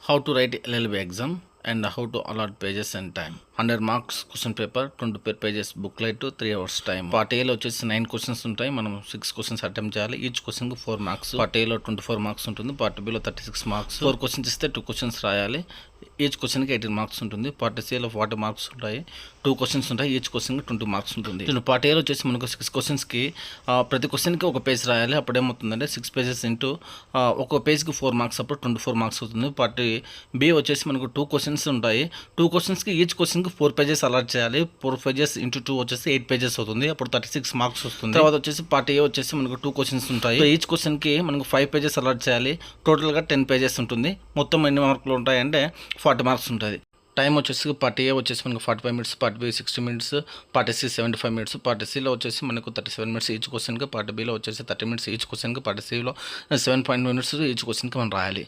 How to write LLB exam and how to allot pages and time. 100 marks question paper, 22 pages booklet, 3 hours time. Part ఏలో వచ్చేసి 9 questions ఉంటాయి. మనం 6 questions attempt చేయాలి. Each క్వశ్చన్కి 4 marks. Part ఏలో 24 marks ఉంటుంది. Part below 36 marks. 4 questions ఇస్తే 2 questions రాయాలి. ఈచ్ క్వశ్చన్కి 18 మార్క్స్ ఉంటుంది. పార్ట్ సిలో 40 మార్క్స్ ఉంటాయి. 2 క్వశ్చన్స్ ఉంటాయి. ఈచ్ క్వశ్చన్కి 20 మార్క్స్ ఉంటుంది. పార్ట్ ఏలో వచ్చేసి మనకు 6 క్వశ్చన్స్కి ప్రతి క్వశ్చన్కి ఒక పేజ్ రాయాలి. అప్పుడు ఏమవుతుందంటే 6 పేజెస్ ఇంటూ ఒక పేజ్కి 4 మార్క్స్, అప్పుడు 24 మార్క్స్ అవుతుంది. పార్ట్ బి వచ్చేసి మనకు 2 క్వశ్చన్స్ ఉంటాయి. 2 క్వశ్చన్స్కి ఈచ్ క్వశ్చన్కి 4 పేజెస్ అలాట్ చేయాలి. 4 పేజెస్ ఇంటూ 2 వచ్చేసి 8 పేజెస్ అవుతుంది. అప్పుడు 36 మార్క్స్ వస్తుంది. తర్వాత వచ్చేసి పార్ట్ ఏ వచ్చేసి మనకు 2 క్వశ్చన్స్ ఉంటాయి. ఈచ్ క్వశ్చన్కి మనకు 5 పేజెస్ అలాట్ చేయాలి. టోటల్గా 10 పేజెస్ ఉంటుంది. మొత్తం ఎన్ని మార్కులు ఉంటాయంటే 40 మార్క్స్ ఉంటుంది. టైం వచ్చేసి పార్ట్ ఏ వచ్చేసి మనకు 45 minutes, part B 60 minutes, part C 75 minutes, part సిలో వచ్చేసి మనకు 37 మినిట్స్ ఈచ్ క్వశ్చన్కి, పార్ట్ బిలో వచ్చేసి 30 మినిట్స్ ఈచ్ క్వశ్చన్కి, పార్ట్ సిలో 7.5 మినిట్స్ ఈచ్ క్వశ్చన్కి మనం రాయాలి.